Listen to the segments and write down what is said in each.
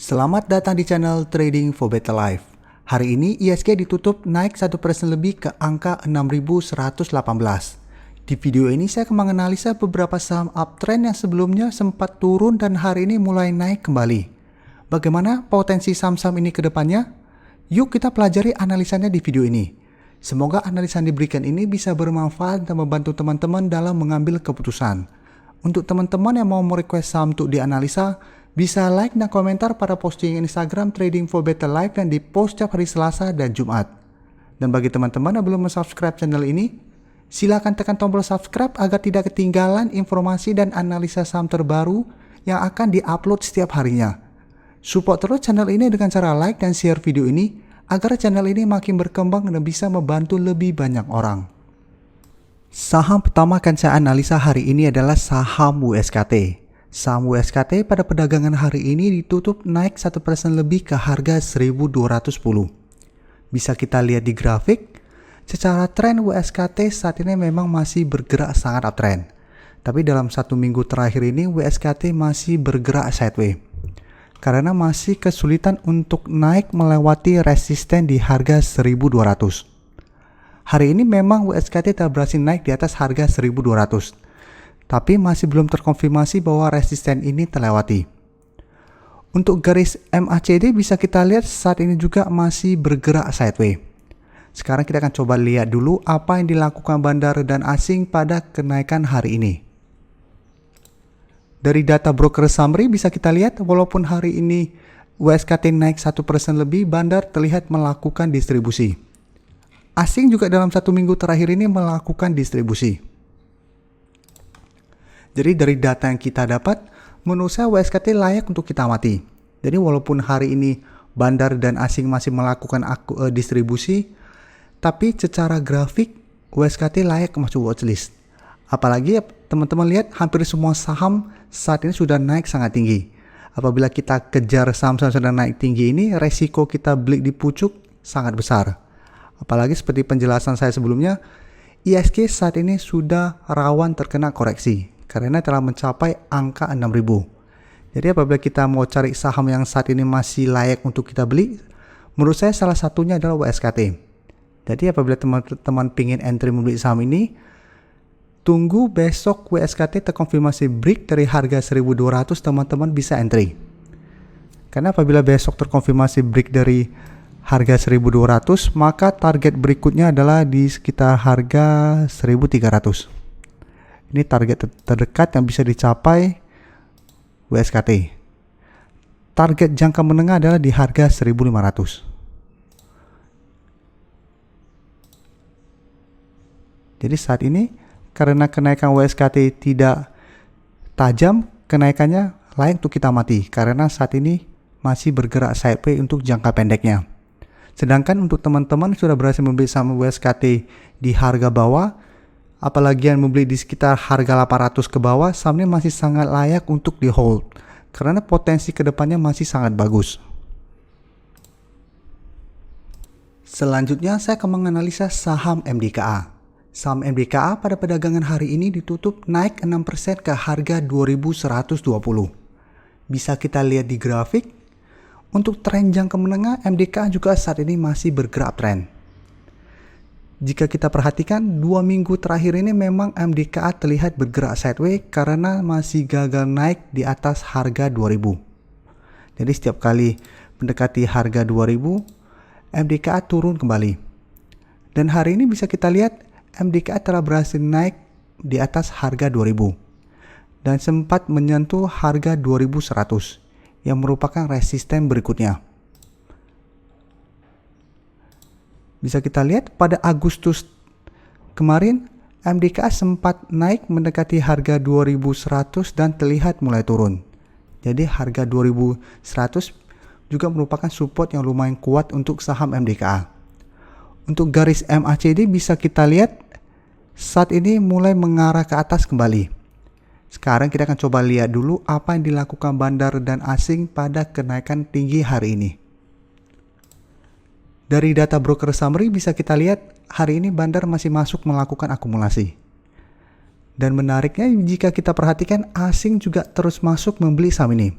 Selamat datang di channel Trading for Better Life. Hari ini ISG ditutup naik 1% lebih ke angka 6.118. Di video ini saya akan menganalisa beberapa saham uptrend yang sebelumnya sempat turun dan hari ini mulai naik kembali. Bagaimana potensi saham-saham ini ke depannya? Yuk kita pelajari analisanya di video ini. Semoga analisa yang diberikan ini bisa bermanfaat dan membantu teman-teman dalam mengambil keputusan. Untuk teman-teman yang mau merequest saham untuk dianalisa, bisa like dan komentar pada posting Instagram Trading for Better Life yang dipost setiap hari Selasa dan Jumat. Dan bagi teman-teman yang belum subscribe channel ini, silakan tekan tombol subscribe agar tidak ketinggalan informasi dan analisa saham terbaru yang akan diupload setiap harinya. Support terus channel ini dengan cara like dan share video ini agar channel ini makin berkembang dan bisa membantu lebih banyak orang. Saham pertama akan saya analisa hari ini adalah saham WSKT. Saham WSKT pada perdagangan hari ini ditutup naik 1% lebih ke harga 1.210. Bisa kita lihat di grafik, secara tren WSKT saat ini memang masih bergerak sangat uptrend. Tapi dalam satu minggu terakhir ini WSKT masih bergerak sideways. Karena masih kesulitan untuk naik melewati resisten di harga 1.200. Hari ini memang WSKT telah berhasil naik di atas harga 1.200. Tapi masih belum terkonfirmasi bahwa resisten ini terlewati. Untuk garis MACD bisa kita lihat saat ini juga masih bergerak sideways. Sekarang kita akan coba lihat dulu apa yang dilakukan bandar dan asing pada kenaikan hari ini. Dari data broker summary bisa kita lihat walaupun hari ini WSKT naik 1% lebih, bandar terlihat melakukan distribusi. Asing juga dalam satu minggu terakhir ini melakukan distribusi. Jadi dari data yang kita dapat, menurut saya WSKT layak untuk kita amati. Jadi walaupun hari ini bandar dan asing masih melakukan distribusi, tapi secara grafik WSKT layak masuk watchlist. Apalagi teman-teman lihat hampir semua saham saat ini sudah naik sangat tinggi. Apabila kita kejar saham-saham sudah naik tinggi ini, resiko kita beli di pucuk sangat besar. Apalagi seperti penjelasan saya sebelumnya, ISG saat ini sudah rawan terkena koreksi karena telah mencapai angka 6.000. Jadi apabila kita mau cari saham yang saat ini masih layak untuk kita beli, menurut saya salah satunya adalah WSKT. Jadi apabila teman-teman ingin entry membeli saham ini, tunggu besok WSKT terkonfirmasi break dari harga 1.200, teman-teman bisa entry. Karena apabila besok terkonfirmasi break dari harga 1.200, maka target berikutnya adalah di sekitar harga 1.300. Ini target terdekat yang bisa dicapai WSKT. Target jangka menengah adalah di harga 1.500. Jadi saat ini karena kenaikan WSKT tidak tajam, kenaikannya layak untuk kita amati karena saat ini masih bergerak sideways untuk jangka pendeknya. Sedangkan untuk teman-teman sudah berhasil membeli saham WSKT di harga bawah, apalagi yang membeli di sekitar harga 800 ke bawah, saham ini masih sangat layak untuk di hold karena potensi kedepannya masih sangat bagus. Selanjutnya saya akan menganalisa saham MDKA. Saham MDKA pada perdagangan hari ini ditutup naik 6% ke harga 2.120. Bisa kita lihat di grafik, untuk tren jangka menengah MDKA juga saat ini masih bergerak tren. Jika kita perhatikan 2 minggu terakhir ini memang MDKA terlihat bergerak sideways karena masih gagal naik di atas harga 2.000. Jadi setiap kali mendekati harga 2.000, MDKA turun kembali. Dan hari ini bisa kita lihat MDKA telah berhasil naik di atas harga 2.000 dan sempat menyentuh harga 2.100 yang merupakan resisten berikutnya. Bisa kita lihat pada Agustus kemarin MDKA sempat naik mendekati harga 2.100 dan terlihat mulai turun. Jadi harga 2.100 juga merupakan support yang lumayan kuat untuk saham MDKA. Untuk garis MACD bisa kita lihat saat ini mulai mengarah ke atas kembali. Sekarang kita akan coba lihat dulu apa yang dilakukan bandar dan asing pada kenaikan tinggi hari ini. Dari data broker summary bisa kita lihat hari ini bandar masih masuk melakukan akumulasi. Dan menariknya jika kita perhatikan asing juga terus masuk membeli saham ini.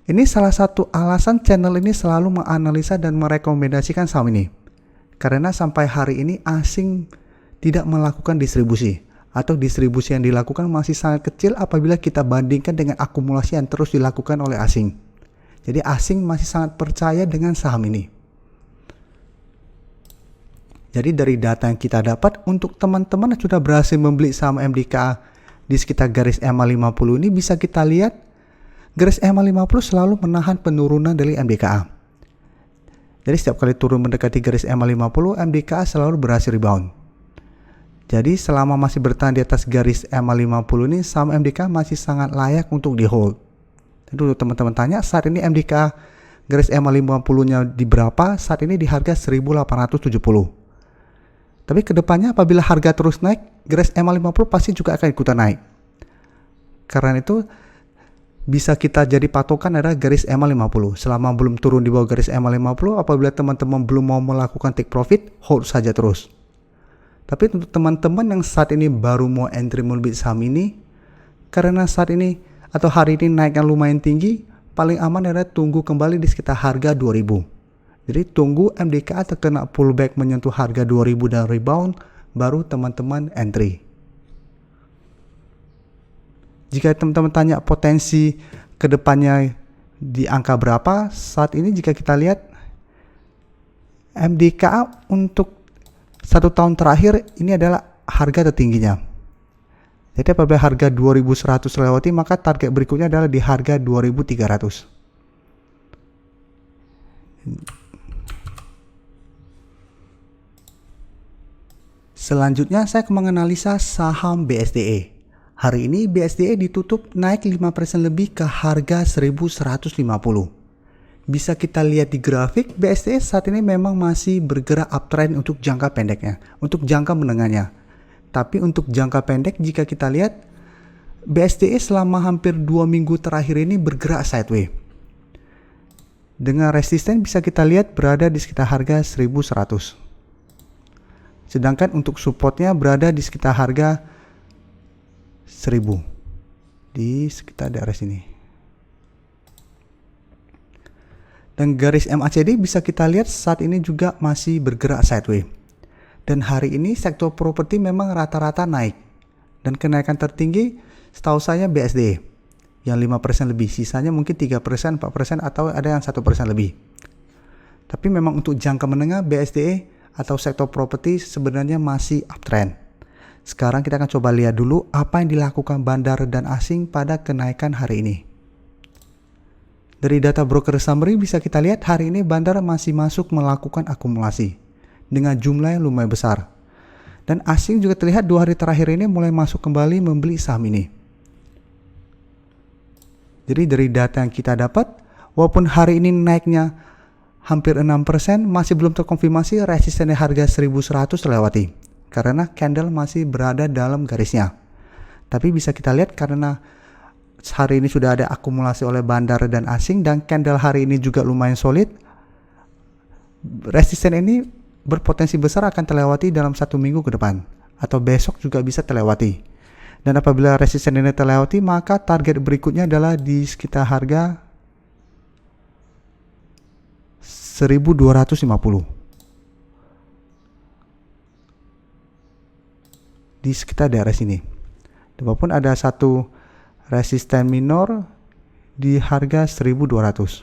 Ini salah satu alasan channel ini selalu menganalisa dan merekomendasikan saham ini. Karena sampai hari ini asing tidak melakukan distribusi, atau distribusi yang dilakukan masih sangat kecil apabila kita bandingkan dengan akumulasi yang terus dilakukan oleh asing. Jadi asing masih sangat percaya dengan saham ini. Jadi dari data yang kita dapat, untuk teman-teman yang sudah berhasil membeli saham MDKA di sekitar garis EMA 50 ini, bisa kita lihat garis EMA 50 selalu menahan penurunan dari MDKA. Jadi setiap kali turun mendekati garis EMA 50, MDKA selalu berhasil rebound. Jadi selama masih bertahan di atas garis EMA 50 ini, saham MDKA masih sangat layak untuk di hold. Jadi untuk teman-teman tanya, saat ini MDKA garis EMA 50-nya di berapa? Saat ini di harga 1870. Tapi kedepannya apabila harga terus naik, garis EMA 50 pasti juga akan ikutan naik. Karena itu bisa kita jadi patokan adalah garis EMA 50. Selama belum turun di bawah garis EMA 50, apabila teman-teman belum mau melakukan take profit, hold saja terus. Tapi untuk teman-teman yang saat ini baru mau entry membeli saham ini, karena saat ini atau hari ini naiknya lumayan tinggi, paling aman adalah tunggu kembali di sekitar harga 2000. Jadi tunggu MDKA terkena pullback menyentuh harga 2000 dan rebound, baru teman-teman entry. Jika teman-teman tanya potensi kedepannya di angka berapa, saat ini jika kita lihat MDKA untuk 1 tahun terakhir ini adalah harga tertingginya. Jadi apabila harga 2100 lewati, maka target berikutnya adalah di harga 2300. Selanjutnya saya akan menganalisa saham BSDE. Hari ini BSDE ditutup naik 5% lebih ke harga 1150. Bisa kita lihat di grafik, BSDE saat ini memang masih bergerak uptrend untuk jangka pendeknya, untuk jangka menengahnya. Tapi untuk jangka pendek jika kita lihat, BSDE selama hampir 2 minggu terakhir ini bergerak sideways. Dengan resisten bisa kita lihat berada di sekitar harga 1100. Sedangkan untuk supportnya berada di sekitar harga 1000. Di sekitar daerah sini. Dan garis MACD bisa kita lihat saat ini juga masih bergerak sideways. Dan hari ini sektor properti memang rata-rata naik. Dan kenaikan tertinggi setahu saya BSDE. Yang 5% lebih. Sisanya mungkin 3%, 4% atau ada yang 1% lebih. Tapi memang untuk jangka menengah BSDE atau sektor properti sebenarnya masih uptrend. Sekarang kita akan coba lihat dulu apa yang dilakukan bandar dan asing pada kenaikan hari ini. Dari data broker summary bisa kita lihat hari ini bandar masih masuk melakukan akumulasi dengan jumlah yang lumayan besar. Dan asing juga terlihat 2 hari terakhir ini mulai masuk kembali membeli saham ini. Jadi dari data yang kita dapat, walaupun hari ini naiknya hampir 6%, masih belum terkonfirmasi resistennya harga 1100 terlewati. Karena candle masih berada dalam garisnya. Tapi bisa kita lihat karena hari ini sudah ada akumulasi oleh bandar dan asing dan candle hari ini juga lumayan solid. Resisten ini berpotensi besar akan terlewati dalam 1 minggu ke depan. Atau besok juga bisa terlewati. Dan apabila resisten ini terlewati, maka target berikutnya adalah di sekitar harga 1250. Di sekitar daerah sini. Walaupun ada satu resisten minor di harga 1200.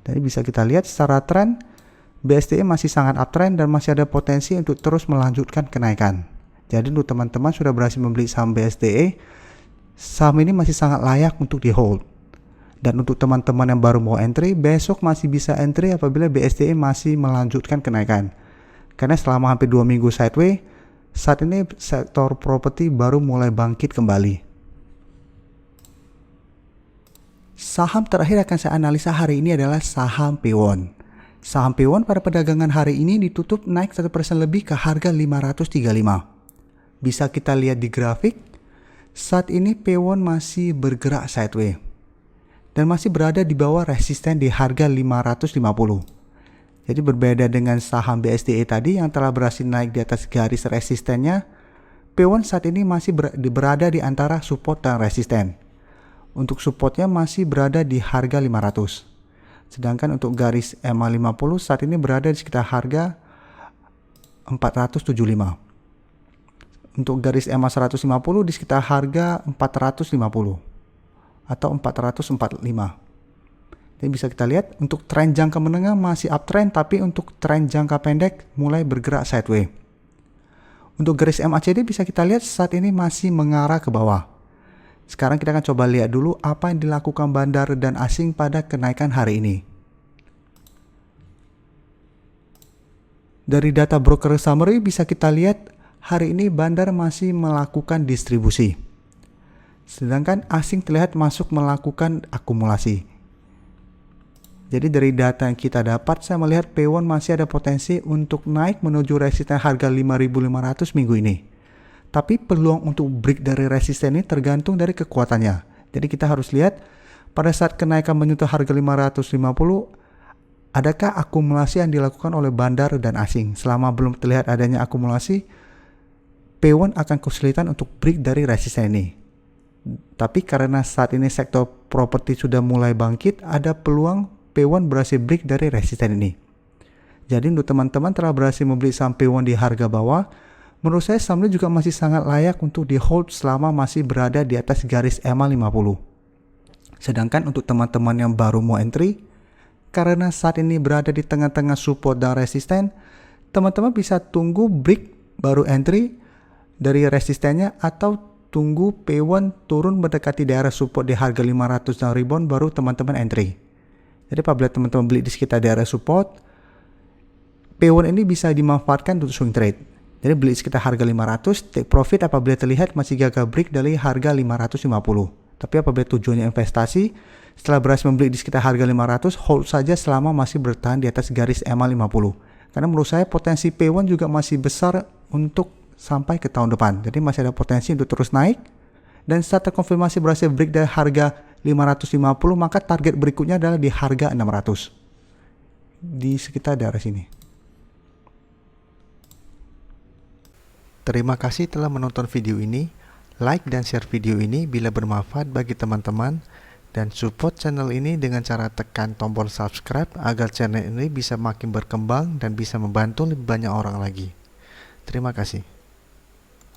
Jadi bisa kita lihat secara tren BSDE masih sangat uptrend dan masih ada potensi untuk terus melanjutkan kenaikan. Jadi untuk teman-teman sudah berhasil membeli saham BSDE, saham ini masih sangat layak untuk di hold. Dan untuk teman-teman yang baru mau entry, besok masih bisa entry apabila BSDE masih melanjutkan kenaikan. Karena selama hampir 2 minggu sideways, saat ini sektor properti baru mulai bangkit kembali. Saham terakhir akan saya analisa hari ini adalah saham Pewon. Saham Pewon pada perdagangan hari ini ditutup naik 1% lebih ke harga 535. Bisa kita lihat di grafik, saat ini Pewon masih bergerak sideways. Dan masih berada di bawah resisten di harga 550. Jadi berbeda dengan saham BSDE tadi yang telah berhasil naik di atas garis resistennya, Pewon saat ini masih berada di antara support dan resisten. Untuk supportnya masih berada di harga 500. Sedangkan untuk garis EMA 50 saat ini berada di sekitar harga 475. Untuk garis EMA 150 di sekitar harga 450 atau 445. Jadi bisa kita lihat untuk tren jangka menengah masih uptrend, tapi untuk tren jangka pendek mulai bergerak sideways. Untuk garis MACD bisa kita lihat saat ini masih mengarah ke bawah. Sekarang kita akan coba lihat dulu apa yang dilakukan bandar dan asing pada kenaikan hari ini. Dari data broker summary bisa kita lihat hari ini bandar masih melakukan distribusi. Sedangkan asing terlihat masuk melakukan akumulasi. Jadi dari data yang kita dapat, saya melihat P1 masih ada potensi untuk naik menuju resisten harga 5.500 minggu ini. Tapi peluang untuk break dari resisten ini tergantung dari kekuatannya. Jadi kita harus lihat pada saat kenaikan menyentuh harga 550, adakah akumulasi yang dilakukan oleh bandar dan asing. Selama belum terlihat adanya akumulasi, P1 akan kesulitan untuk break dari resisten ini. Tapi karena saat ini sektor properti sudah mulai bangkit, ada peluang P1 berhasil break dari resisten ini. Jadi untuk teman-teman telah berhasil membeli saham P1 di harga bawah, menurut saya saham ini juga masih sangat layak untuk di hold selama masih berada di atas garis EMA 50. Sedangkan untuk teman-teman yang baru mau entry, karena saat ini berada di tengah-tengah support dan resisten, teman-teman bisa tunggu break baru entry dari resistennya, atau tunggu P1 turun mendekati daerah support di harga 500 dan rebound baru teman-teman entry. Jadi apabila teman-teman beli di sekitar daerah support, P1 ini bisa dimanfaatkan untuk swing trade. Jadi beli di sekitar harga 500, take profit apabila terlihat masih gagal break dari harga 550. Tapi apabila tujuannya investasi, setelah berhasil membeli di sekitar harga 500, hold saja selama masih bertahan di atas garis EMA 50. Karena menurut saya potensi P1 juga masih besar untuk sampai ke tahun depan. Jadi masih ada potensi untuk terus naik. Dan saat terkonfirmasi berhasil break dari harga 550, maka target berikutnya adalah di harga 600. Di sekitar daerah sini. Terima kasih telah menonton video ini. Like dan share video ini bila bermanfaat bagi teman-teman. Dan support channel ini dengan cara tekan tombol subscribe agar channel ini bisa makin berkembang dan bisa membantu lebih banyak orang lagi. Terima kasih.